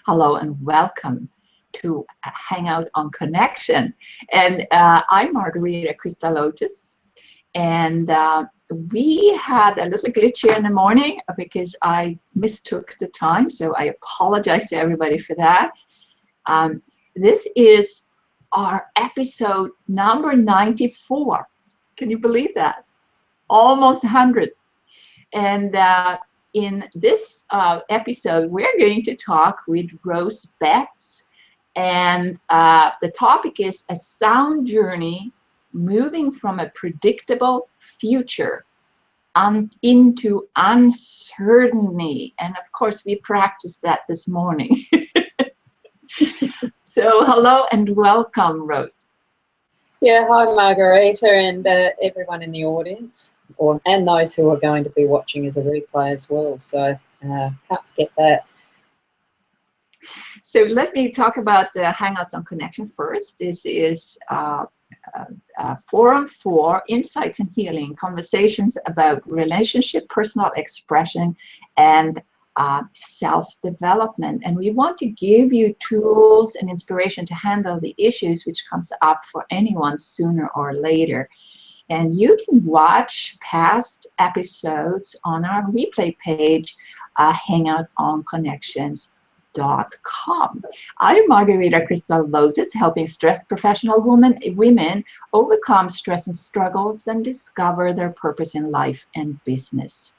Hello and welcome to Hangout on Connection. And I'm Margarita Cristalotis. And we had a little glitch here in the morning because I mistook the time. So I apologize to everybody for that. This is our episode number 94. Can you believe that? Almost 100. And in this episode, we're going to talk with Ros Betts, and the topic is a sound journey moving from a predictable future into uncertainty. And of course, we practiced that this morning. So hello and welcome, Ros. Yeah, hi Margarita and everyone in the audience, and those who are going to be watching as a replay as well. So can't forget that. So let me talk about Hangouts on Connection first. This is a forum for insights and healing, conversations about relationship, personal expression, and self-development. And we want to give you tools and inspiration to handle the issues which comes up for anyone sooner or later. And you can watch past episodes on our replay page, hangoutonconnections.com. I'm Margarita Cristalotis, helping stressed professional women overcome stress and struggles and discover their purpose in life and business.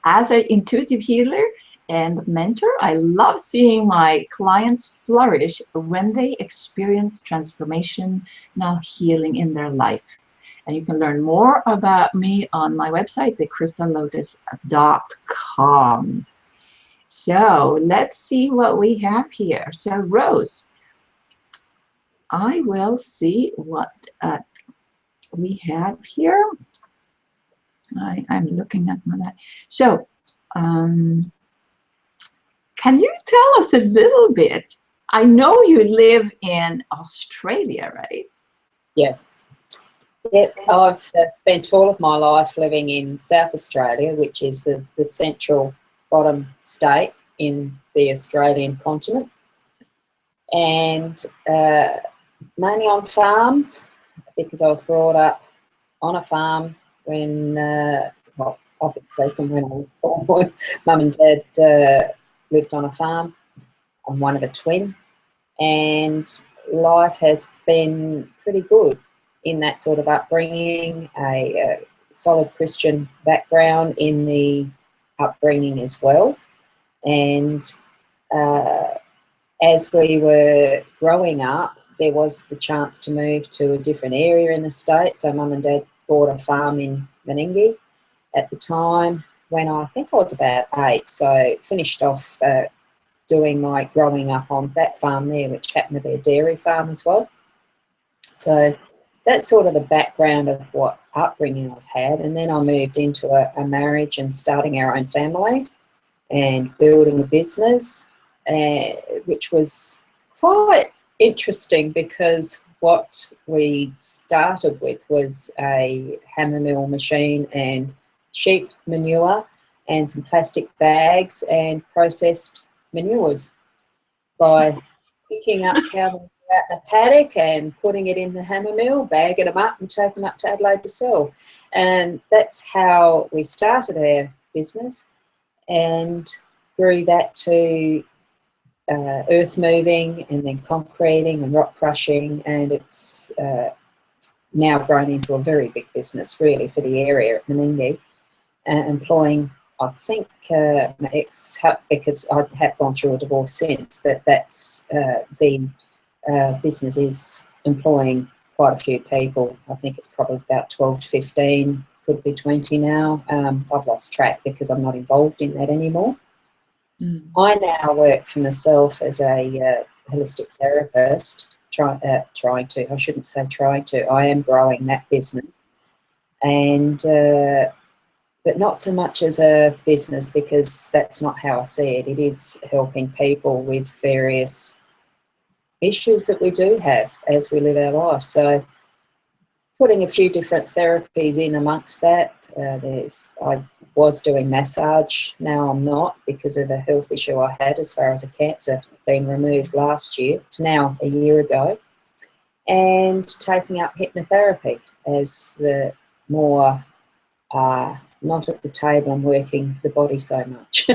As an intuitive healer and mentor, I love seeing my clients flourish when they experience transformational healing in their life. And you can learn more about me on my website, thecrystallotus.com. So let's see what we have here. So Ros, I will see what we have here. I'm looking at my. So can you tell us a little bit? I know you live in Australia, right? Yeah. Yep, I've spent all of my life living in South Australia, which is the central bottom state in the Australian continent, and mainly on farms, because I was brought up on a farm when, well, obviously from when I was born. Mum and Dad lived on a farm. I'm one of a twin, and life has been pretty good in that sort of upbringing, a solid Christian background in the upbringing as well. And as we were growing up, there was the chance to move to a different area in the state. So Mum and Dad bought a farm in Menindee at the time when I think I was about 8. So finished off doing my growing up on that farm there, which happened to be a dairy farm as well. So that's sort of the background of what upbringing I've had. And then I moved into a marriage and starting our own family and building a business, which was quite interesting because what we started with was a hammer mill machine and sheep manure and some plastic bags and processed manures by picking up cow manure out in the paddock and putting it in the hammer mill, bagging them up and taking them up to Adelaide to sell. And that's how we started our business and grew that to earth moving and then concreting and rock crushing, and it's now grown into a very big business really for the area at Menindee, employing, I think, my ex, because I have gone through a divorce since, but that's the business is employing quite a few people. I think it's probably about 12 to 15, could be 20 now. I've lost track because I'm not involved in that anymore. I now work for myself as a holistic therapist, I am growing that business, and but not so much as a business, because that's not how I see it. It is helping people with various issues that we do have as we live our life. So putting a few different therapies in amongst that. I was doing massage, now I'm not because of a health issue I had as far as a cancer been removed last year. It's now a year ago. And taking up hypnotherapy as the more not at the table and working the body so much.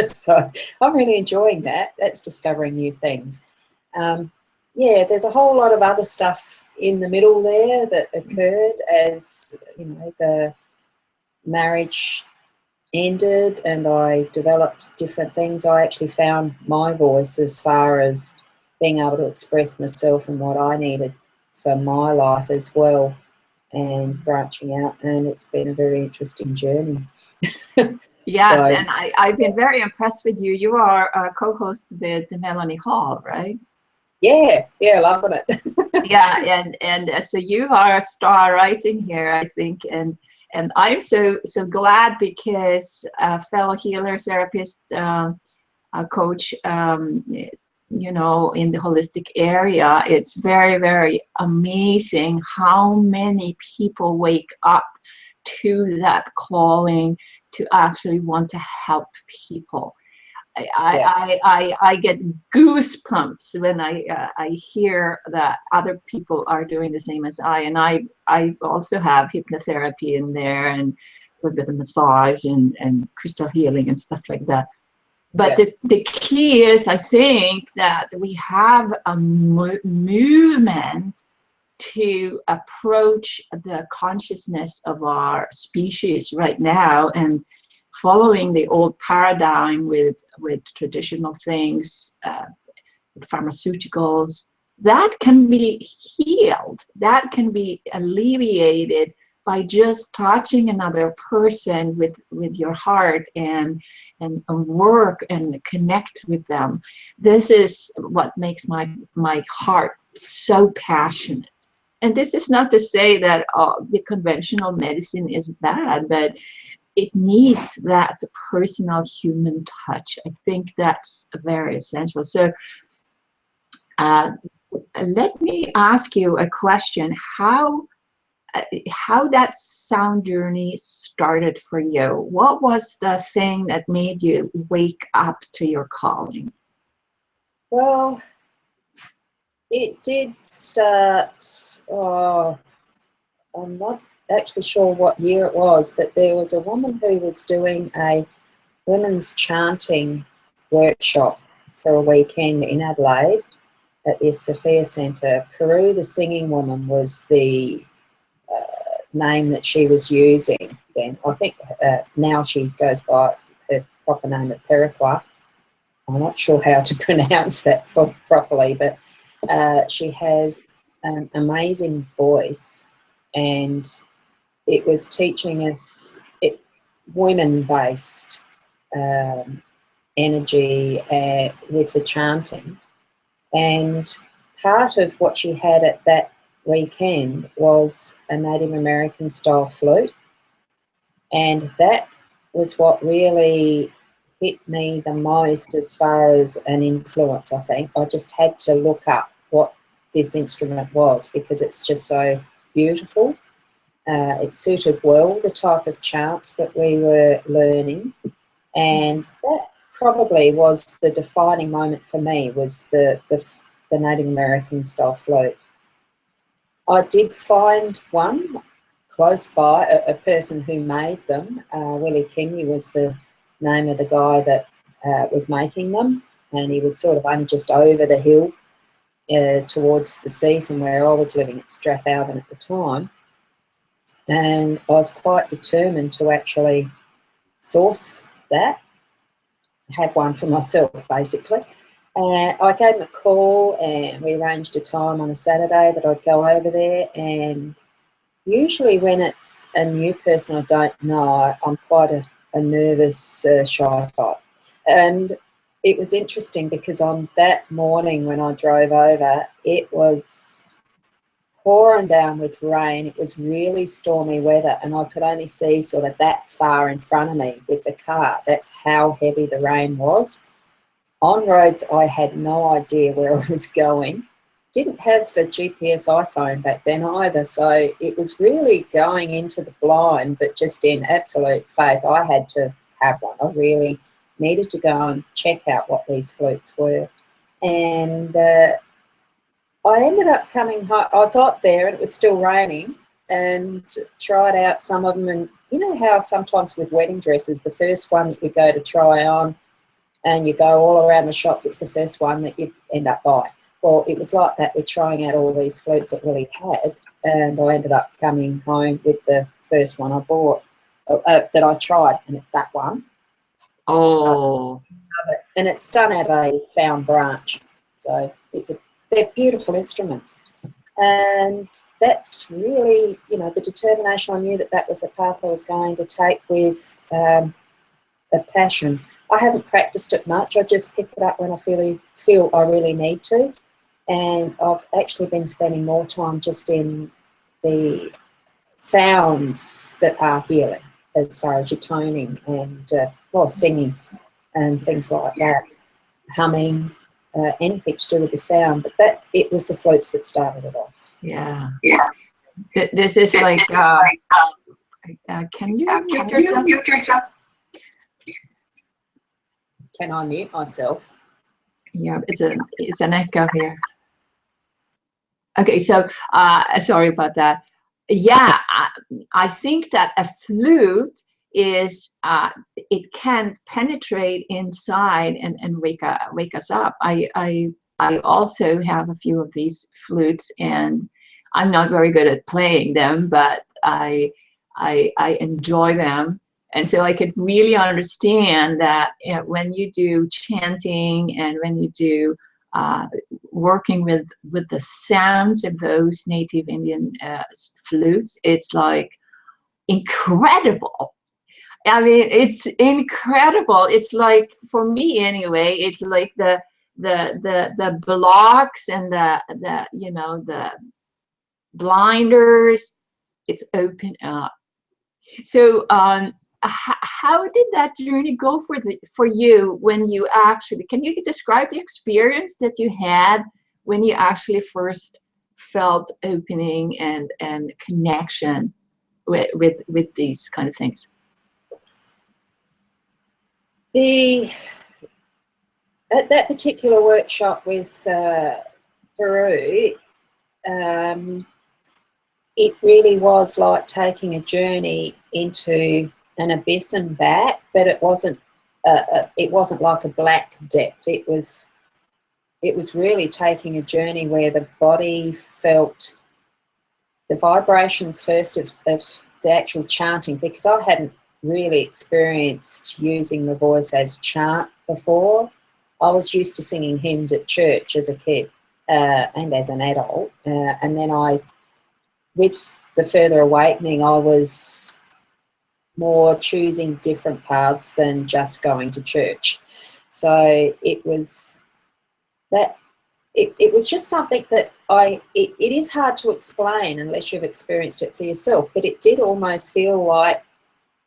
So I'm really enjoying that. That's discovering new things. Yeah, there's a whole lot of other stuff in the middle there that occurred as, you know, the marriage ended and I developed different things. I actually found my voice as far as being able to express myself and what I needed for my life as well, and branching out, and it's been a very interesting journey. Yes, So, and I've been very impressed with you. You are a co-host with Melanie Hall, right? yeah, loving it. Yeah, and so you are a star rising here, I think, and I'm so glad because fellow healer, therapist, coach, you know, in the holistic area, it's very, very amazing how many people wake up to that calling to actually want to help people. I get goosebumps when I hear that other people are doing the same as I, and I also have hypnotherapy in there and a little bit of massage and crystal healing and stuff like that. But the key is, I think, that we have a movement to approach the consciousness of our species right now, and following the old paradigm with traditional things, pharmaceuticals, that can be healed, that can be alleviated by just touching another person with your heart and work and connect with them. This is what makes my heart so passionate. And this is not to say that the conventional medicine is bad, but it needs that personal human touch. I think that's very essential. So let me ask you a question. How that sound journey started for you? What was the thing that made you wake up to your calling? Well, it did start, I'm not actually sure what year it was, but there was a woman who was doing a women's chanting workshop for a weekend in Adelaide at the Sophia Centre. Peru, the singing woman, was the name that she was using then. I think now she goes by her proper name of Periqua. I'm not sure how to pronounce that properly, but she has an amazing voice, and it was teaching us women-based energy with the chanting. And part of what she had at that weekend was a Native American style flute, and that was what really hit me the most as far as an influence. I think I just had to look up what this instrument was because it's just so beautiful. It suited well the type of chants that we were learning, and that probably was the defining moment for me, was the Native American style flute. I did find one close by, a person who made them. Willie Kingley was the name of the guy that was making them, and he was sort of only just over the hill towards the sea from where I was living at Strathalbyn at the time. And I was quite determined to actually source that, have one for myself, basically. I gave him a call and we arranged a time on a Saturday that I'd go over there. And usually when it's a new person I don't know, I'm quite a nervous, shy type. And it was interesting because on that morning when I drove over, it was pouring down with rain. It was really stormy weather, and I could only see sort of that far in front of me with the car. That's how heavy the rain was. On roads, I had no idea where I was going. Didn't have a GPS iPhone back then either, so it was really going into the blind, but just in absolute faith. I had to have one. I really needed to go and check out what these flutes were. And I ended up coming home. I got there and it was still raining, and tried out some of them. And you know how sometimes with wedding dresses, the first one that you go to try on and you go all around the shops, it's the first one that you end up buying. Well, it was like that with trying out all these flutes that Willie had, and I ended up coming home with the first one I bought, that I tried, and it's that one. Oh. And it's done at a found branch, so they're beautiful instruments. And that's really, you know, the determination. I knew that that was the path I was going to take with a passion. I haven't practiced it much. I just pick it up when I feel I really need to. And I've actually been spending more time just in the sounds that are healing, as far as your toning and, singing and things like that, humming, anything to do with the sound. But it was the flutes that started it off. Yeah. This is like, can you mute yourself? Can I mute myself? Yeah, it's an echo here. Okay, so sorry about that. Yeah, I think that a flute is it can penetrate inside and wake us up. I also have a few of these flutes, and I'm not very good at playing them, but I enjoy them. And so I could really understand that, you know, when you do chanting and when you do working with the sounds of those native Indian flutes, it's like incredible. I mean, it's incredible. It's like, for me anyway, it's like the blocks and the you know, the blinders, it's open up. So how did that journey go for you when you actually, can you describe the experience that you had when you actually first felt opening and connection with these kind of things? At that particular workshop with Peru, it really was like taking a journey into an abyss and back, but it wasn't like a black depth. It was really taking a journey where the body felt the vibrations first of the actual chanting, because I hadn't really experienced using the voice as chant before. I was used to singing hymns at church as a kid and as an adult, and then with the further awakening, I was more choosing different paths than just going to church. So it was that, it was just something that it is hard to explain unless you've experienced it for yourself, but it did almost feel like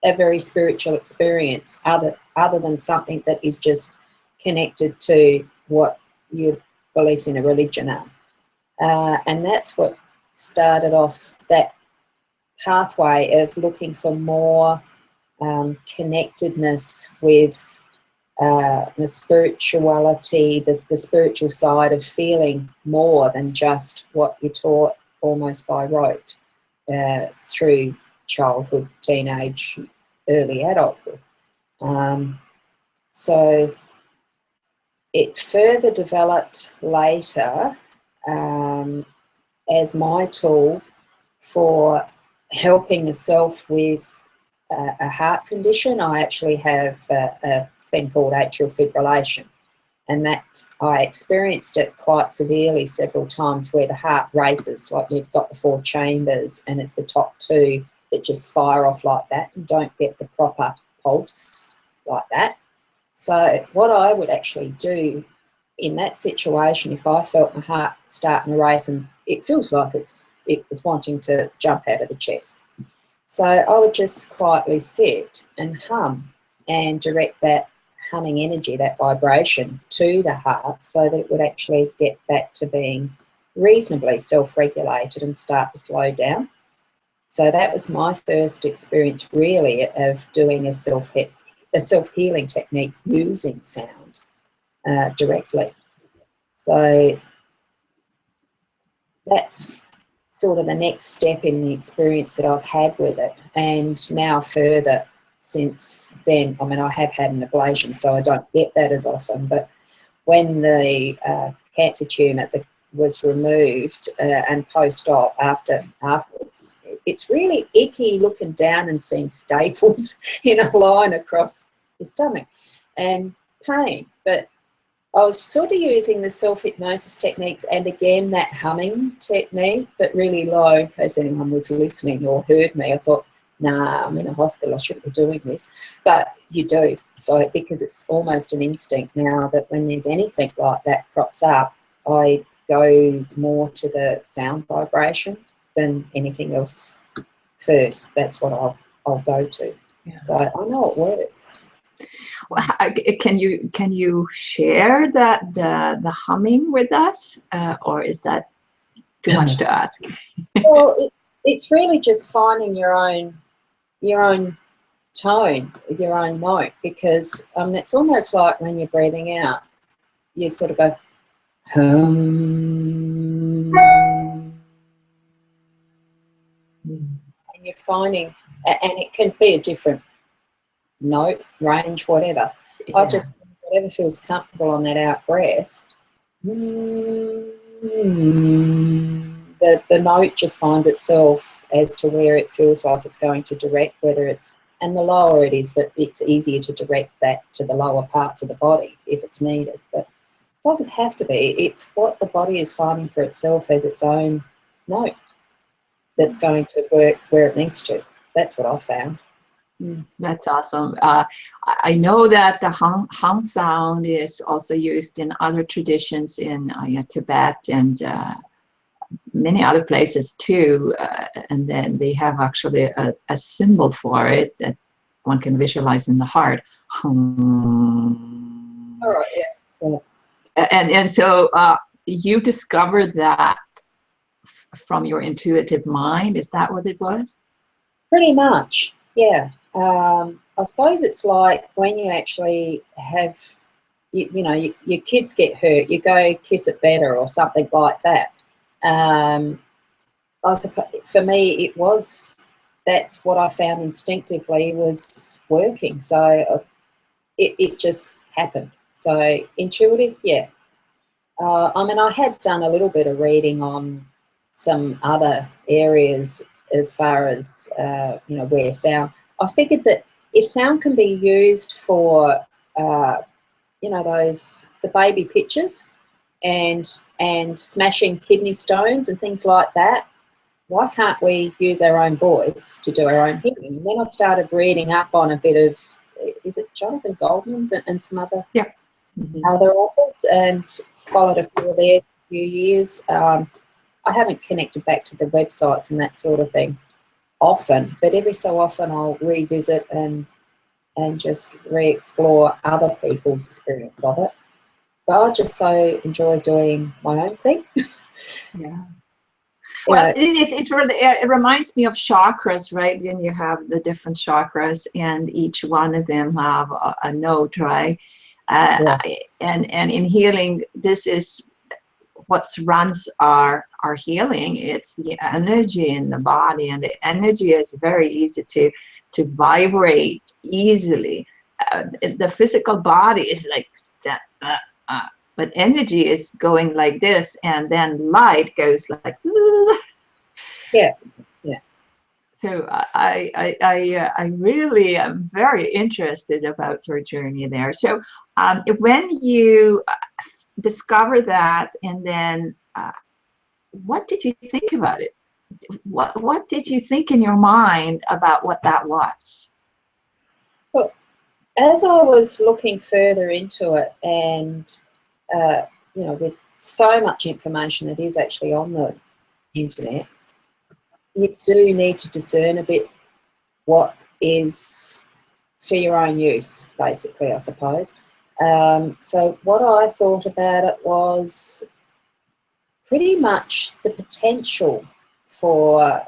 a very spiritual experience, other than something that is just connected to what your beliefs in a religion are. And that's what started off that pathway of looking for more connectedness with the spirituality, the spiritual side of feeling more than just what you're taught almost by rote through childhood, teenage, early adulthood. So it further developed later as my tool for helping myself with a heart condition. I actually have a thing called atrial fibrillation, and that I experienced it quite severely several times, where the heart races, like you've got the 4 chambers and it's the top 2 that just fire off like that and don't get the proper pulse like that. So what I would actually do in that situation, if I felt my heart starting to race and it feels like it was wanting to jump out of the chest, so I would just quietly sit and hum and direct that humming energy, that vibration, to the heart, so that it would actually get back to being reasonably self-regulated and start to slow down. So that was my first experience really of doing a self-healing technique using sound directly. So that's sort of the next step in the experience that I've had with it. And now further since then, I mean, I have had an ablation, so I don't get that as often, but when the cancer tumour was removed and post-op afterwards, it's really icky looking down and seeing staples in a line across your stomach and pain. But I was sort of using the self-hypnosis techniques and again that humming technique, but really low, in case anyone was listening or heard me. I thought, nah, I'm in a hospital, I shouldn't be doing this. But you do, so because it's almost an instinct now that when there's anything like that crops up, I go more to the sound vibration than anything else first. That's what I'll go to. Yeah. So I know it works. Well, can you share the humming with us, or is that too much to ask? Well, it's really just finding your own tone, your own note, because it's almost like when you're breathing out, you sort of go hum, and you're finding, and it can be a different note, range, whatever. Yeah. I just, whatever feels comfortable on that out breath, the note just finds itself as to where it feels like it's going to direct, whether it's, and the lower it is, that it's easier to direct that to the lower parts of the body if it's needed. But it doesn't have to be. It's what the body is finding for itself as its own note that's going to work where it needs to. That's what I found. That's awesome. I know that the hum sound is also used in other traditions in Tibet and many other places too. And then they have actually a symbol for it that one can visualize in the heart. Hum. All right, yeah. And so you discovered that from your intuitive mind. Is that what it was? Pretty much, yeah. I suppose it's like when you actually have, your kids get hurt, you go kiss it better or something like that. I suppose for me that's what I found instinctively was working. So it just happened. So intuitive, yeah. I mean, I had done a little bit of reading on some other areas as far as, where sound. I figured that if sound can be used for, the baby pictures and smashing kidney stones and things like that, why can't we use our own voice to do our own healing? And then I started reading up on a bit of, is it Jonathan Goldman's and some other other authors, and followed a few of theirs for a few years. I haven't connected back to the websites and that sort of thing often, but every so often I'll revisit and just re-explore other people's experience of it. But I just so enjoy doing my own thing. Yeah. Well, it reminds me of chakras, right? And you have the different chakras, and each one of them have a note, right? And in healing, this is what runs our healing. It's the energy in the body, and the energy is very easy to vibrate easily. The physical body is like that, but energy is going like this, and then light goes like yeah. So I really am very interested about your journey there. So when you discover that, and then what did you think about it? What did you think in your mind about what that was? Well, as I was looking further into it, and with so much information that is actually on the internet, you do need to discern a bit what is for your own use, basically, I suppose. So what I thought about it was pretty much the potential for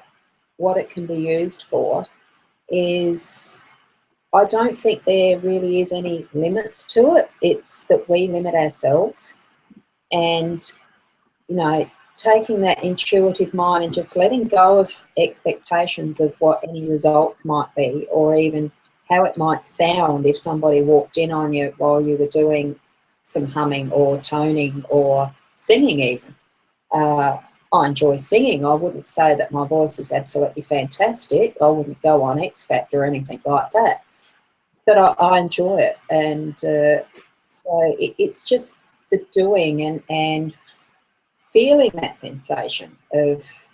what it can be used for is, I don't think there really is any limits to it. It's that we limit ourselves. And, you know, taking that intuitive mind and just letting go of expectations of what any results might be, or even how it might sound if somebody walked in on you while you were doing some humming or toning or singing even. I enjoy singing. I wouldn't say that my voice is absolutely fantastic. I wouldn't go on X Factor or anything like that. But I enjoy it. And so it's just the doing and feeling that sensation of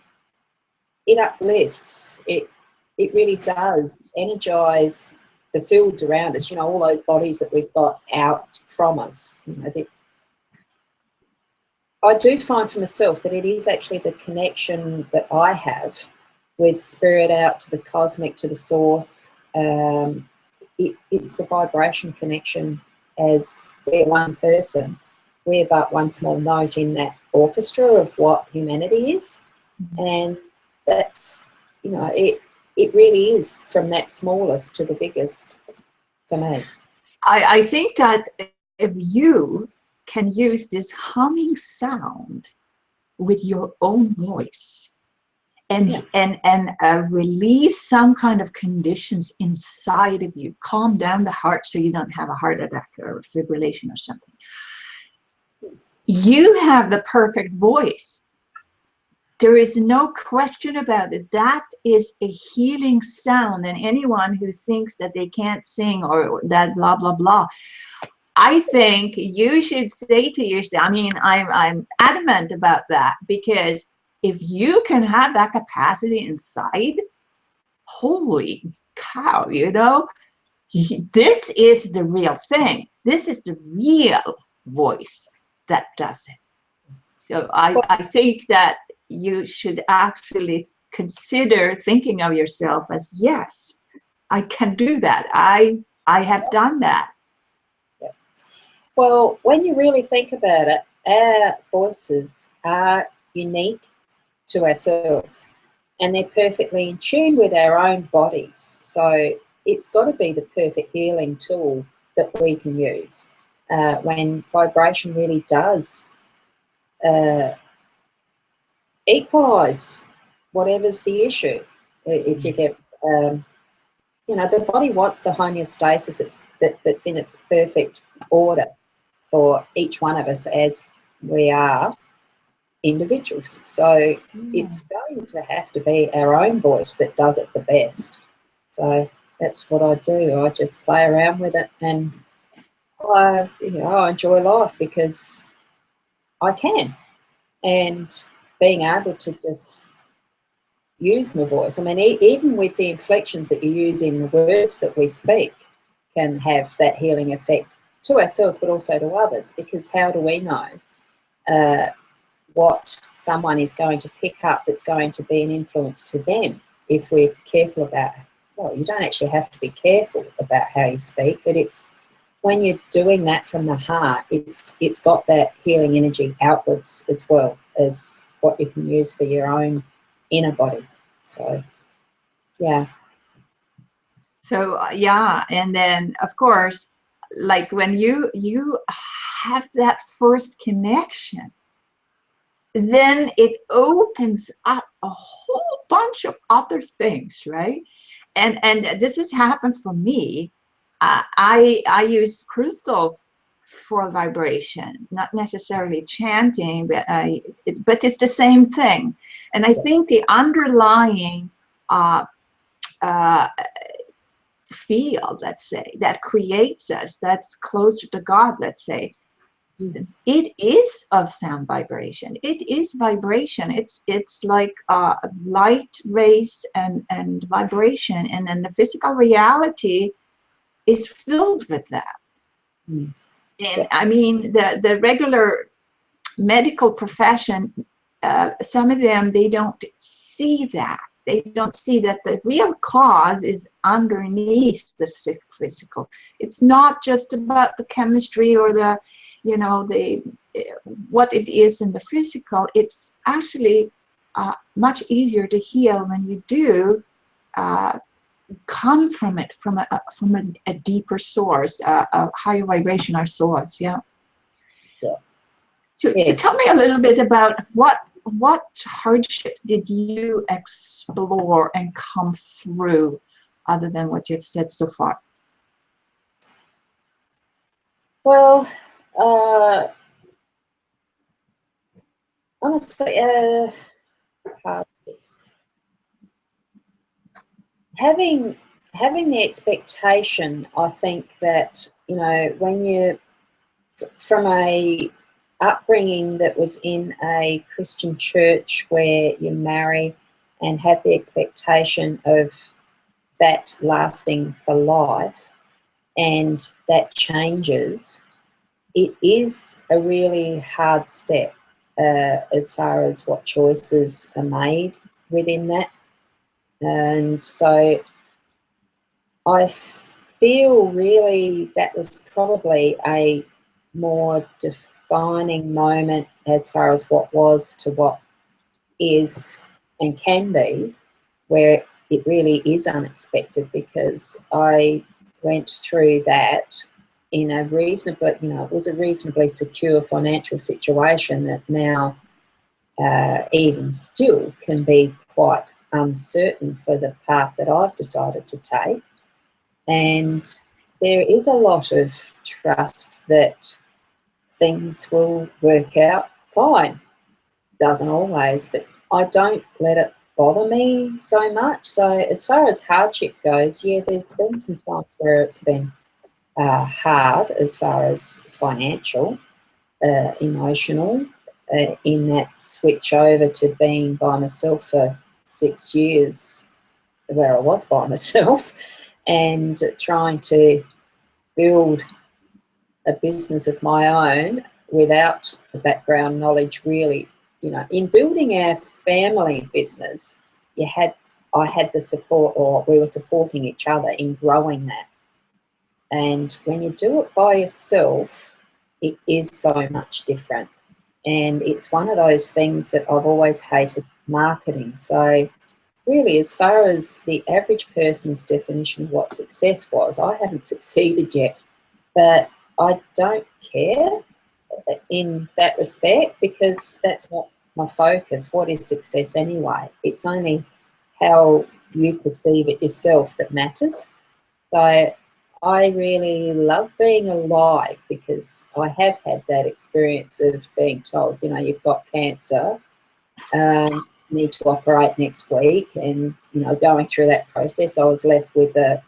it uplifts. It really does energize the fields around us, you know, all those bodies that we've got out from us. You know, I do find for myself that it is actually the connection that I have with spirit out to the cosmic, to the source. It's the vibration connection, as we're one person. We're but one small note in that orchestra of what humanity is. And that's, you know, it really is from that smallest to the biggest for me. I think that if you can use this humming sound with your own voice and release some kind of conditions inside of you, calm down the heart so you don't have a heart attack or fibrillation or something, you have the perfect voice. There is no question about it. That is a healing sound. And anyone who thinks that they can't sing or that blah, blah, blah, I think you should say to yourself, I mean, I'm adamant about that, because if you can have that capacity inside, holy cow, you know, this is the real thing. This is the real voice that does it. So I think that you should actually consider thinking of yourself as, yes, I can do that. I have done that. Well, when you really think about it, our voices are unique to ourselves and they're perfectly in tune with our own bodies. So it's got to be the perfect healing tool that we can use when vibration really does equalise whatever's the issue. If you get, you know, the body wants the homeostasis that's in its perfect order for each one of us as we are individuals. So it's going to have to be our own voice that does it the best. So that's what I do. I just play around with it, and I enjoy life because I can. And being able to just use my voice. I mean, even with the inflections that you use in the words that we speak can have that healing effect to ourselves, but also to others, because how do we know what someone is going to pick up that's going to be an influence to them if we're careful about, well, you don't actually have to be careful about how you speak, but it's when you're doing that from the heart, it's got that healing energy outwards as well as what you can use for your own inner body. So, yeah. So, yeah, and then, of course, like when you have that first connection, then it opens up a whole bunch of other things, right? And this has happened for me. I use crystals for vibration, not necessarily chanting, but it's the same thing. And I think the underlying field, let's say, that creates us, that's closer to God, let's say, it is of sound vibration. It is vibration. It's like light rays and vibration, and then the physical reality is filled with that. And I mean, the regular medical profession, some of them, they don't see that. They don't see that the real cause is underneath the physical. It's not just about the chemistry or the, you know, the what it is in the physical. It's actually much easier to heal when you do come from it, from a deeper source, a higher vibrational source. Yeah. So Yes. tell me a little bit about what hardships did you explore and come through, other than what you've said so far? Well, honestly, hardships. Having the expectation, I think that, you know, when you from a upbringing that was in a Christian church where you marry and have the expectation of that lasting for life, and that changes, it is a really hard step as far as what choices are made within that. And so I feel really that was probably a more defining moment as far as what was to what is and can be, where it really is unexpected, because I went through that in a reasonably, you know, it was a reasonably secure financial situation that now even still can be quite uncertain for the path that I've decided to take. And there is a lot of trust that things will work out fine. Doesn't always, but I don't let it bother me so much. So as far as hardship goes, yeah, there's been some times where it's been hard as far as financial, emotional, in that switch over to being by myself for 6 years, where I was by myself, and trying to build a business of my own without the background knowledge, really. You know, in building our family business, I had the support, or we were supporting each other in growing that. And when you do it by yourself, it is so much different. And it's one of those things that I've always hated marketing. So really, as far as the average person's definition of what success was, I haven't succeeded yet. But I don't care in that respect, because that's not my focus. What is success anyway? It's only how you perceive it yourself that matters. So I really love being alive, because I have had that experience of being told, you know, you've got cancer, need to operate next week, and, you know, going through that process, I was left with a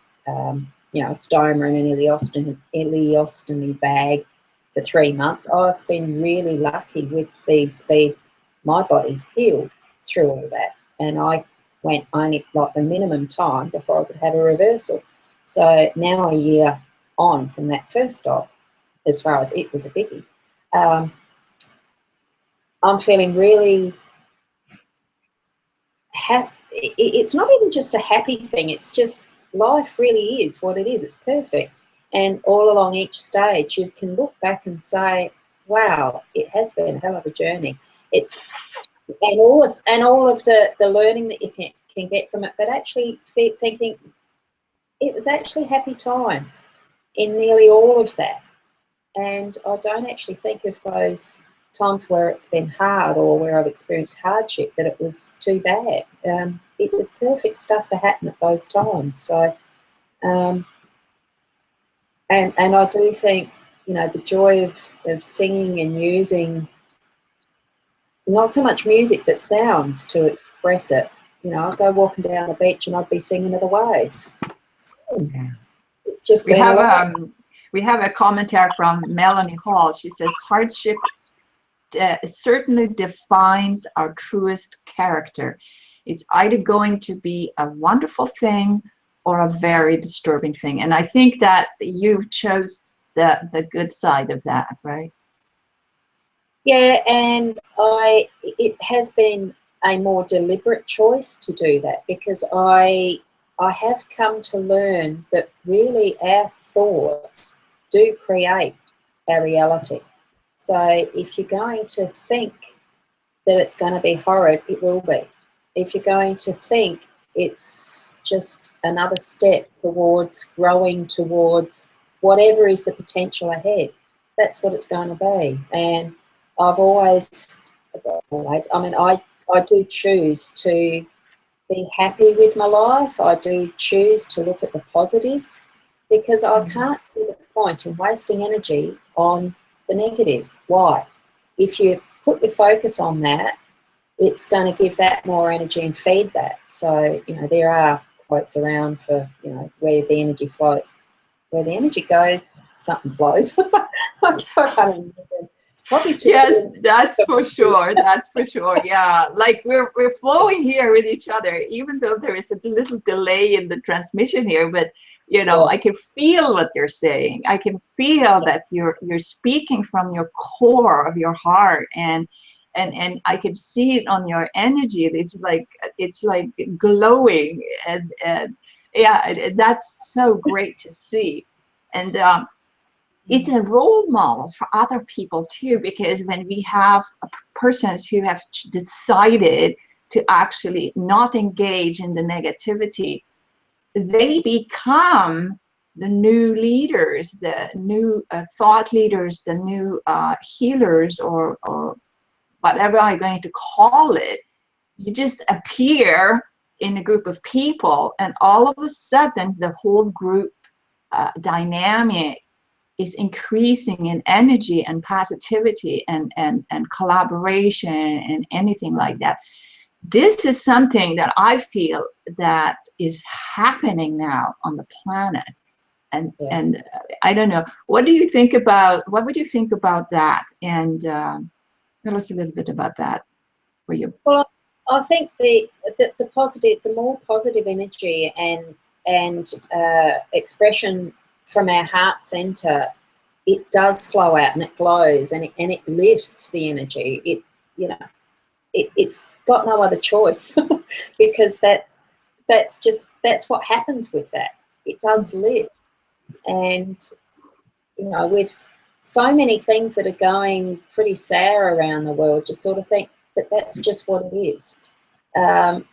you know, a stoma and an ileostomy bag for 3 months. I've been really lucky with the speed my body's healed through all that, and I went only like the minimum time before I could have a reversal. So now, a year on from that first op, as far as it was a biggie, I'm feeling really happy. It's not even just a happy thing, it's just life really is what it is. It's perfect. And all along each stage, you can look back and say, wow, it has been a hell of a journey. It's and all of the learning that you can get from it, but actually thinking it was actually happy times in nearly all of that. And I don't actually think of those times where it's been hard or where I've experienced hardship that it was too bad. It was perfect stuff to happen at those times. So, and I do think, you know, the joy of singing and using not so much music but sounds to express it. You know, I'd go walking down the beach and I'd be singing to the waves. Yeah. It's just We been have we have a commentary from Melanie Hall. She says, hardship certainly defines our truest character. It's either going to be a wonderful thing or a very disturbing thing. And I think that you chose the good side of that, right? Yeah, and it has been a more deliberate choice to do that, because I have come to learn that really our thoughts do create our reality. So if you're going to think that it's going to be horrid, it will be. If you're going to think it's just another step towards growing towards whatever is the potential ahead, that's what it's going to be. And I've always, I mean, I do choose to be happy with my life. I do choose to look at the positives, because I can't see the point in wasting energy on the negative. Why? If you put your focus on that, it's going to give that more energy and feed that. So, you know, there are quotes around for, you know, where the energy flows. Where the energy goes, something flows. I can't remember. It's probably too. Yes, that's for sure. That's for sure. Yeah, like we're flowing here with each other, even though there is a little delay in the transmission here. But you know, I can feel what you're saying. I can feel that you're speaking from your core of your heart, and I can see it on your energy. It's like glowing, and yeah, that's so great to see. And it's a role model for other people too, because when we have persons who have decided to actually not engage in the negativity, they become the new leaders, the new thought leaders, the new healers, or whatever I'm going to call it. You just appear in a group of people, and all of a sudden the whole group dynamic is increasing in energy and positivity and collaboration and anything like that. This is something that I feel that is happening now on the planet. And I don't know, what would you think about that? And tell us a little bit about that for you. Well, I think the positive, the more positive energy and expression from our heart center, it does flow out and it glows and it lifts the energy. It, you know, it's got no other choice because that's what happens with that. It does lift. And you know, with so many things that are going pretty sour around the world, you sort of think, but that's just what it is.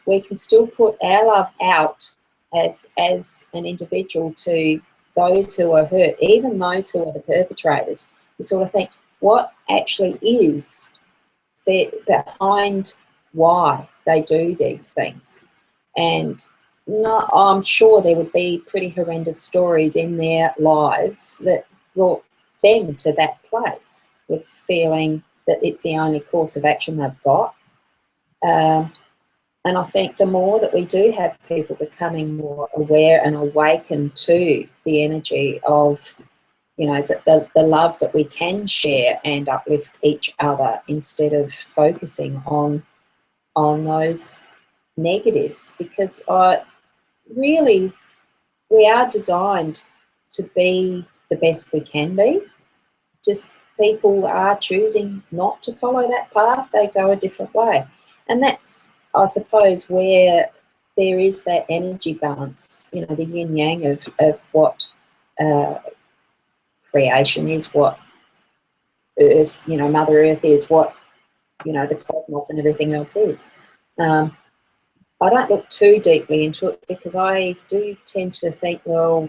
We can still put our love out as an individual to those who are hurt, even those who are the perpetrators. You sort of think, what actually is behind why they do these things? And I'm sure there would be pretty horrendous stories in their lives that brought them to that place with feeling that it's the only course of action they've got. And I think the more that we do have people becoming more aware and awakened to the energy of, you know, the love that we can share and uplift each other instead of focusing on those negatives, because really we are designed to be the best we can be. Just people are choosing not to follow that path. They go a different way. And that's, I suppose, where there is that energy balance, you know, the yin yang of what creation is, what Earth, you know, Mother Earth is, what, you know, the cosmos and everything else is. I don't look too deeply into it because I do tend to think, well,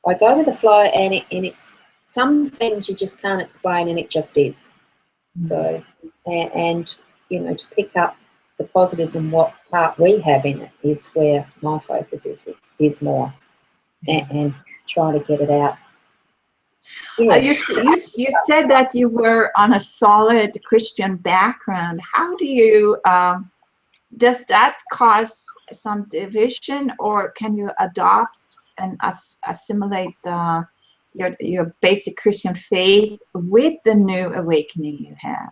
I go with the flow, and it's some things you just can't explain, and it just is. So, and you know, to pick up the positives and what part we have in it is where my focus is more, and try to get it out. Yeah. You said that you were on a solid Christian background. How do you does that cause some division, or can you adopt and assimilate your basic Christian faith with the new awakening you have?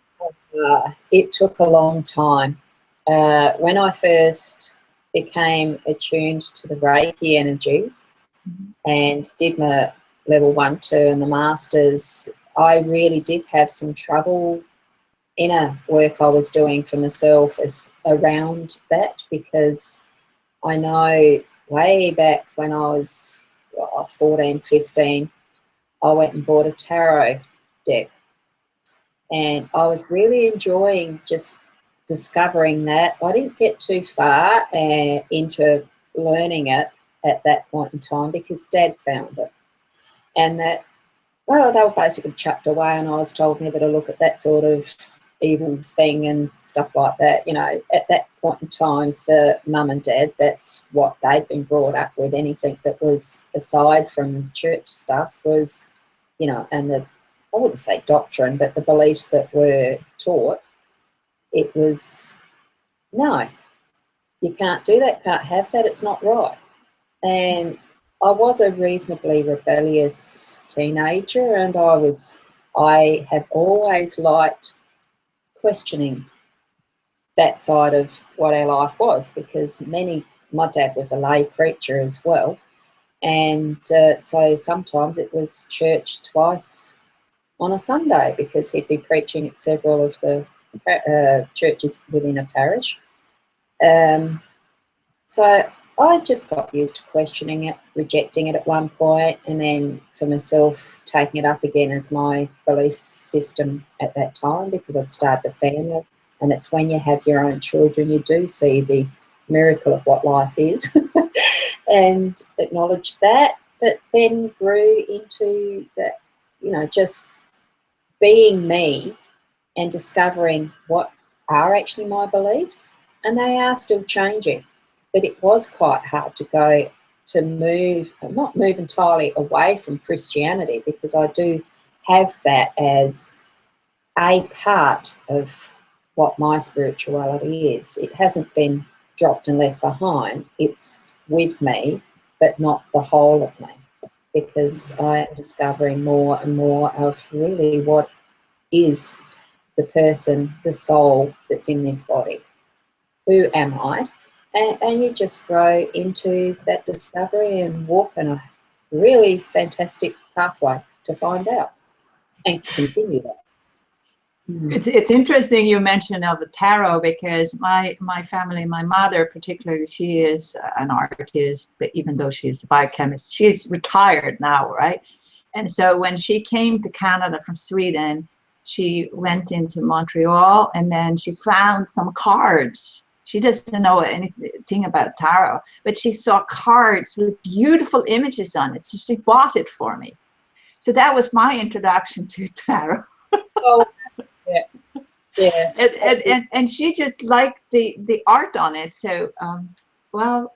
It took a long time. When I first became attuned to the Reiki energies and did my level 1, 2 and the masters, I really did have some trouble, inner work I was doing for myself as around that, because I know way back when I was 14, 15, I went and bought a tarot deck, and I was really enjoying just discovering that. I didn't get too far into learning it at that point in time because Dad found it, and that well, they were basically chucked away, and I was told never to look at that sort of evil thing and stuff like that. You know, at that point in time for mum and dad, that's what they'd been brought up with. Anything that was aside from church stuff was, you know, and the, I wouldn't say doctrine, but the beliefs that were taught, it was, no, you can't do that, can't have that, it's not right. And I was a reasonably rebellious teenager, and I have always liked questioning that side of what our life was, because my dad was a lay preacher as well, and so sometimes it was church twice on a Sunday, because he'd be preaching at several of the churches within a parish. So I just got used to questioning it, rejecting it at one point, and then for myself taking it up again as my belief system at that time, because I'd started a family. And it's when you have your own children, you do see the miracle of what life is and acknowledge that, but then grew into that, you know, just being me and discovering what are actually my beliefs. And they are still changing. But it was quite hard to not move entirely away from Christianity, because I do have that as a part of what my spirituality is. It hasn't been dropped and left behind. It's with me, but not the whole of me, because I am discovering more and more of really what is the person, the soul that's in this body. Who am I? And you just grow into that discovery and walk on a really fantastic pathway to find out and continue that. It's interesting you mentioned of the tarot, because my family, my mother particularly, she is an artist, but even though she's a biochemist, she's retired now, right? And so when she came to Canada from Sweden, she went into Montreal, and then she found some cards. She doesn't know anything about tarot, but she saw cards with beautiful images on it, so she bought it for me. So that was my introduction to tarot. Oh, yeah. Yeah. And she just liked the art on it. So, well,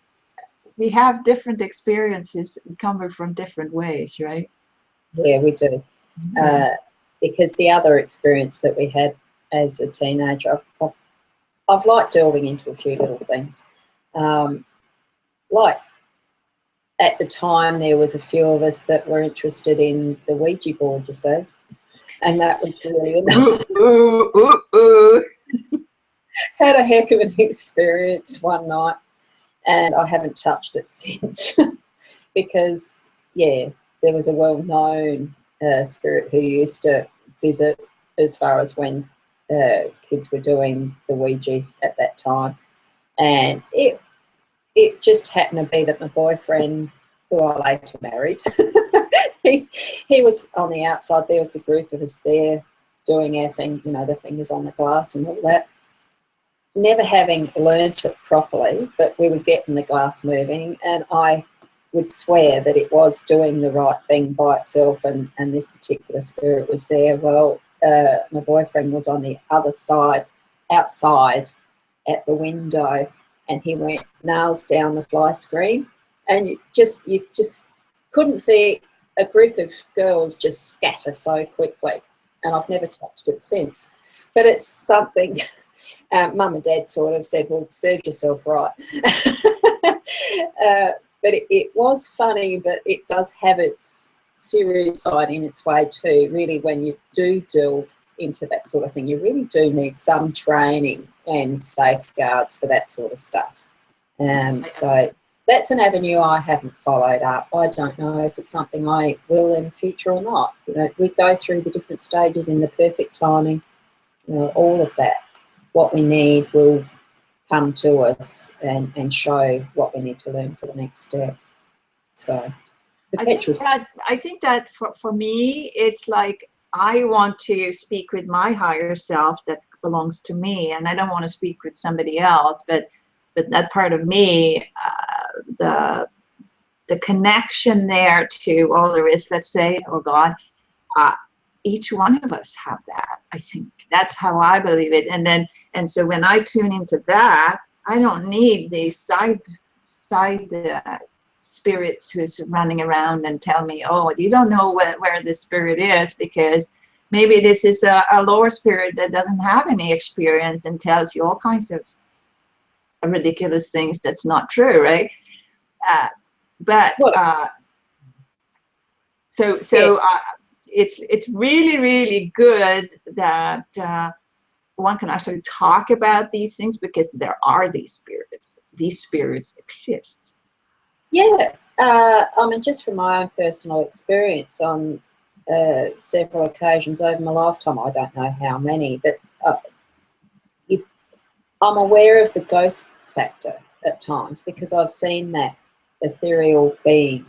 we have different experiences coming from different ways, right? Yeah, we do. Because the other experience that we had as a teenager, I've liked delving into a few little things. Like at the time, there was a few of us that were interested in the Ouija board, you see. And that was really had a heck of an experience one night, and I haven't touched it since because, yeah, there was a well-known spirit who used to visit as far as when kids were doing the Ouija at that time, and it just happened to be that my boyfriend, who I later married, he was on the outside. There was a group of us there doing our thing, you know, the fingers on the glass and all that. Never having learnt it properly, but we were getting the glass moving, and I would swear that it was doing the right thing by itself, and this particular spirit was there. Well, my boyfriend was on the other side, outside at the window, and he went nails down the fly screen, and you just couldn't see a group of girls just scatter so quickly, and I've never touched it since. But it's something Mum and Dad sort of said, well, serve yourself right. But it was funny, but it does have its serious side in its way too. Really, when you do delve into that sort of thing, you really do need some training and safeguards for that sort of stuff. So that's an avenue I haven't followed up. I don't know if it's something I will in the future or not. You know, we go through the different stages in the perfect timing, you know, all of that. What we need will come to us and show what we need to learn for the next step. So I think that for me, it's like I want to speak with my higher self that belongs to me, and I don't want to speak with somebody else, but that part of me, the connection there to all there is, let's say, or God, each one of us have that. I think that's how I believe it. And so when I tune into that, I don't need these side spirits who's running around and tell me, oh, you don't know where the spirit is, because maybe this is a lower spirit that doesn't have any experience and tells you all kinds of ridiculous things that's not true, right? It's really, really good that one can actually talk about these things, because there are these spirits. These spirits exist. Yeah, I mean, just from my own personal experience on several occasions over my lifetime, I don't know how many, but I'm aware of the ghost factor at times, because I've seen that ethereal being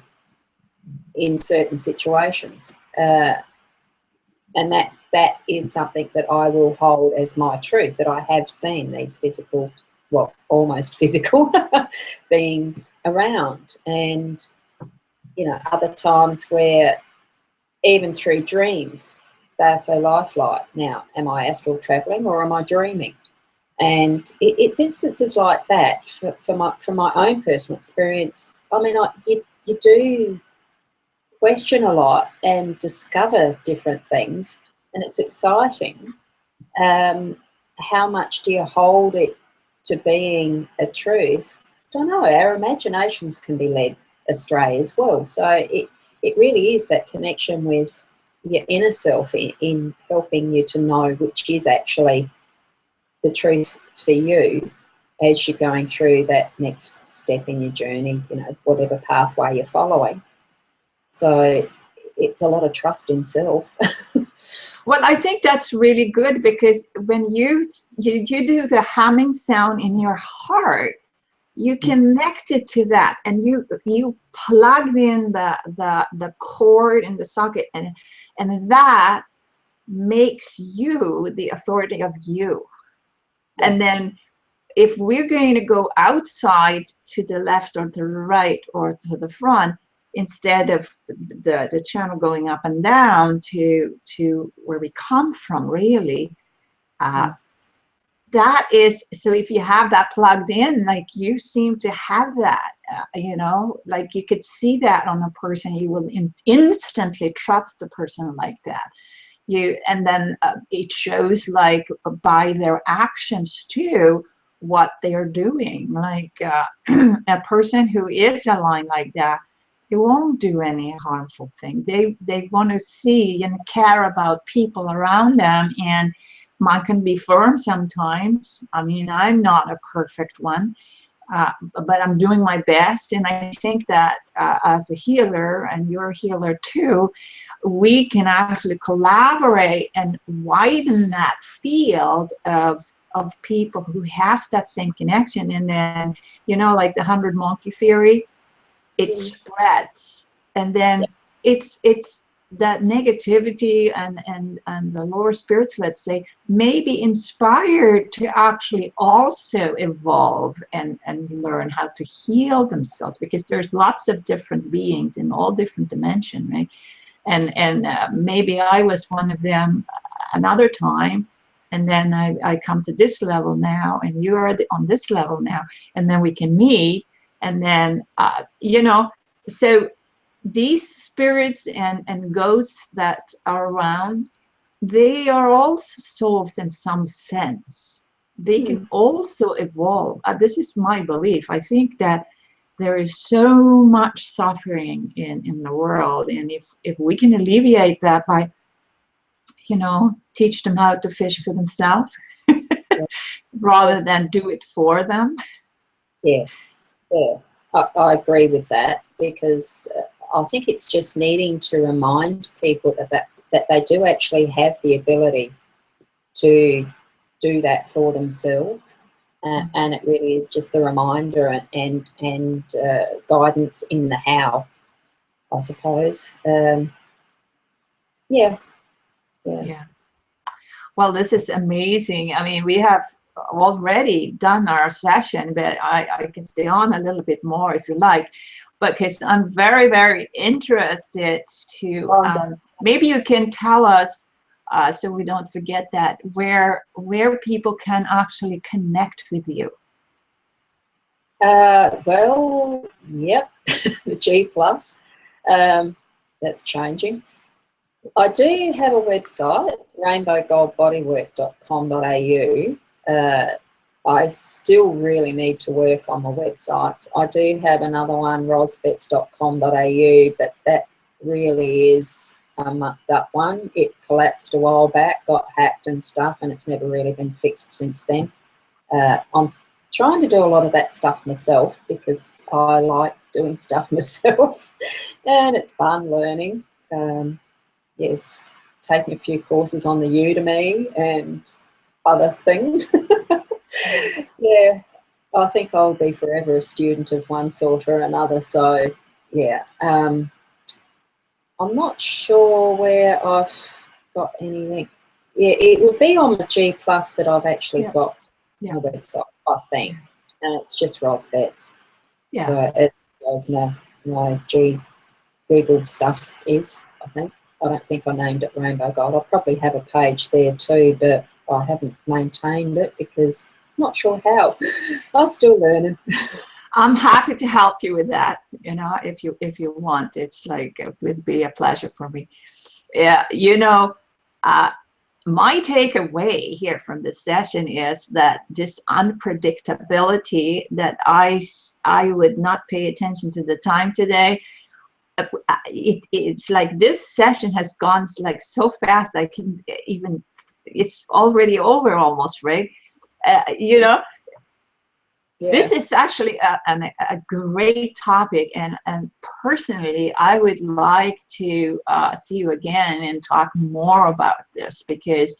in certain situations, and that is something that I will hold as my truth, that I have seen these physical, well, almost physical beings around. And, you know, other times where even through dreams, they're so lifelike. Now, am I astral traveling or am I dreaming? And it's instances like that from my own personal experience. I mean, you do question a lot and discover different things, and it's exciting. How much do you hold it to being a truth? I don't know. Our imaginations can be led astray as well. So it really is that connection with your inner self in helping you to know which is actually the truth for you as you're going through that next step in your journey, you know, whatever pathway you're following. So it's a lot of trust in self. Well, I think that's really good, because when you do the humming sound in your heart, you connected to that, and you plugged in the cord in the socket, and that makes you the authority of you. Yeah. And then if we're going to go outside to the left or to the right or to the front, instead of the channel going up and down to where we come from, really, that is, so if you have that plugged in, like you seem to have that, you know, like you could see that on a person, you will instantly trust a person like that. And then it shows, like, by their actions too, what they're doing. Like a person who is aligned like that, they won't do any harmful thing. They want to see and care about people around them, and mine can be firm sometimes. I mean, I'm not a perfect one, but I'm doing my best. And I think that as a healer, and you're a healer too, we can actually collaborate and widen that field of people who has that same connection. And then, you know, like the 100 monkey theory, it spreads, and then it's that negativity and the lower spirits, let's say, may be inspired to actually also evolve and learn how to heal themselves, because there's lots of different beings in all different dimensions, right? And maybe I was one of them another time, and then I come to this level now, and you are on this level now, and then we can meet. And then, you know, so these spirits and ghosts that are around, they are also souls in some sense. They can also evolve. This is my belief. I think that there is so much suffering in the world. And if we can alleviate that by, you know, teach them how to fish for themselves rather than do it for them. Yeah. Yeah, I agree with that, because I think it's just needing to remind people that they do actually have the ability to do that for themselves, and it really is just the reminder and guidance in the how, I suppose. Yeah. Well, this is amazing. I mean, we have already done our session, but I can stay on a little bit more if you like. because I'm very, very interested to, maybe you can tell us, so we don't forget that, where people can actually connect with you. Well, yep, the G+. That's changing. I do have a website, rainbowgoldbodywork.com.au. I still really need to work on my websites. I do have another one, rosbetts.com.au, but that really is a mucked up one. It collapsed a while back, got hacked and stuff, and it's never really been fixed since then. I'm trying to do a lot of that stuff myself because I like doing stuff myself and it's fun learning. Yes, taking a few courses on the Udemy and other things. Yeah, I think I'll be forever a student of one sort or another. So, yeah, I'm not sure where I've got anything. Yeah, it will be on the G+ that I've actually got my website, I think, and it's just Ros Betts. Yeah. So it was my Google stuff is, I think. I don't think I named it Rainbow Gold. I'll probably have a page there too, but I haven't maintained it because I'm not sure how. I'm still learning. I'm happy to help you with that, you know, if you want. It's like, it would be a pleasure for me. Yeah, you know, my takeaway here from this session is that this unpredictability, that I would not pay attention to the time today. It's like this session has gone like so fast, I can even, it's already over almost, right? You know, this is actually a great topic, and personally I would like to see you again and talk more about this, because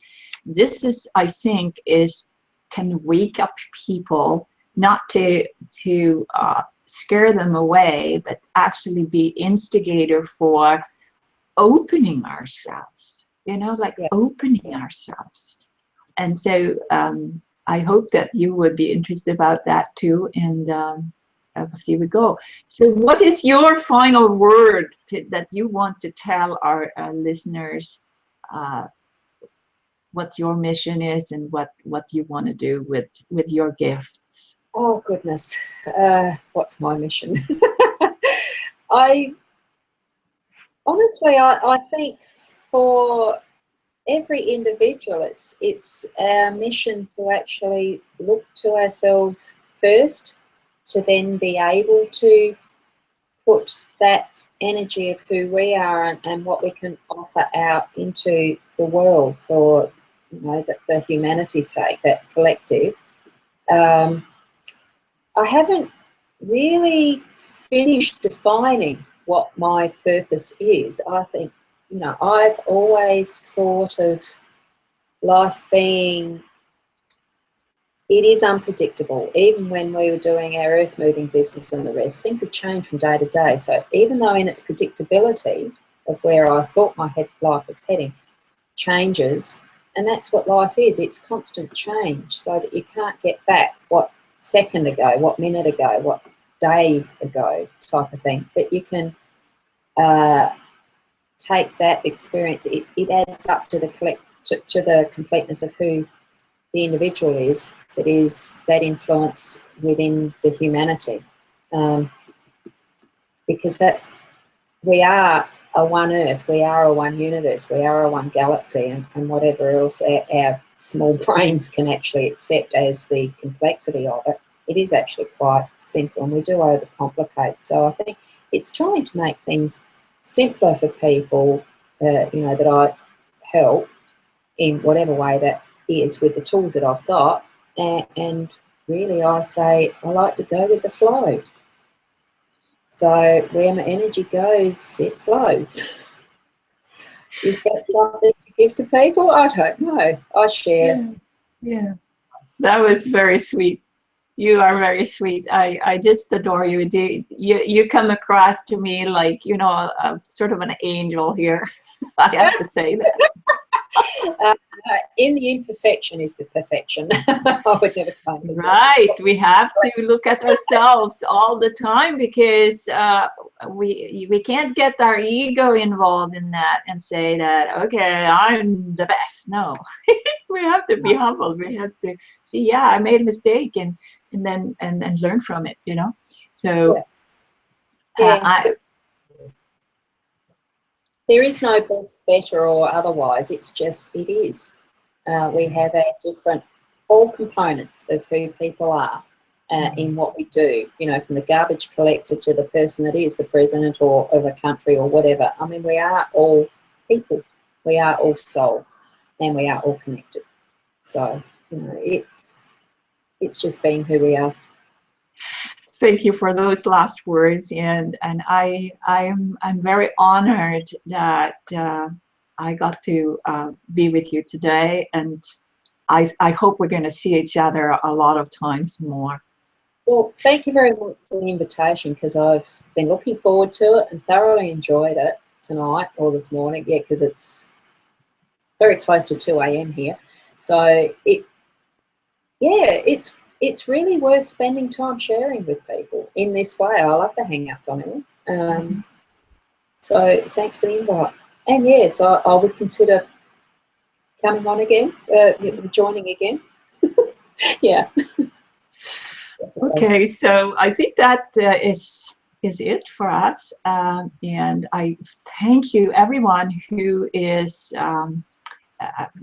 this is, I think, can wake up people, not to scare them away, but actually be instigator for opening ourselves, you know, like opening ourselves. And so I hope that you would be interested about that too, and we'll see where we go. So what is your final word that you want to tell our listeners, what your mission is and what you want to do with your gifts? Oh, goodness. What's my mission? I think for every individual, it's our mission to actually look to ourselves first, to then be able to put that energy of who we are and what we can offer out into the world for, you know, the humanity's sake, that collective. I haven't really finished defining what my purpose is. I think, you know, I've always thought of life being, it is unpredictable. Even when we were doing our earth moving business and the rest, things have changed from day to day. So even though in its predictability of where I thought my life was heading changes, and that's what life is, it's constant change, so that you can't get back what second ago, what minute ago, what day ago type of thing. But you can take that experience, it adds up to the completeness of who the individual is, that is that influence within the humanity, because that we are a one earth, we are a one universe, we are a one galaxy, and whatever else our small brains can actually accept as the complexity of it, it is actually quite simple, and we do overcomplicate. So I think it's trying to make things simpler for people, you know, that I help in whatever way that is with the tools that I've got, and really I say I like to go with the flow. So where my energy goes, it flows. Is that something to give to people? I don't know. I share. Yeah. That was very sweet. You are very sweet. I just adore you. You come across to me like, you know, sort of an angel here. I have to say that. In the imperfection is the perfection. I would never claim it. Right. We have to look at ourselves all the time, because we can't get our ego involved in that and say that, okay, I'm the best. No, we have to be humble. We have to see, yeah, I made a mistake, and then and learn from it, So Yeah. There is no best, better, or otherwise. It's just, it is. We have our different, all components of who people are in what we do, from the garbage collector to the person that is the president or of a country or whatever. I mean, we are all people. We are all souls, and we are all connected. So, it's just being who we are. Thank you for those last words, and I'm very honored that I got to be with you today, and I hope we're going to see each other a lot of times more. Well, thank you very much for the invitation, because I've been looking forward to it and thoroughly enjoyed it tonight or this morning. Yeah, because it's very close to 2 a.m. here, so it's really worth spending time sharing with people in this way. I love the Hangouts on it. So thanks for the invite. And yes, I would consider coming on again, joining again. Yeah. Okay, so I think that is it for us. And I thank you, everyone who is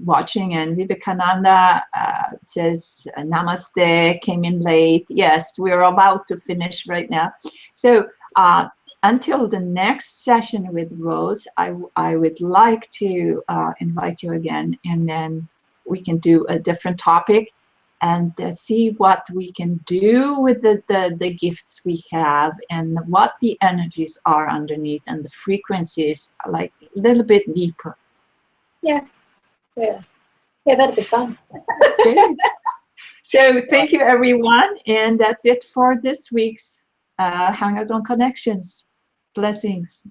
watching. And Vivekananda says namaste, came in late. Yes, we're about to finish right now. So until the next session with Ros, I would like to invite you again, and then we can do a different topic and see what we can do with the gifts we have, and what the energies are underneath, and the frequencies, like a little bit deeper. Yeah, that'd be fun. Okay. So thank you, everyone, and that's it for this week's Hangout on Connections. Blessings.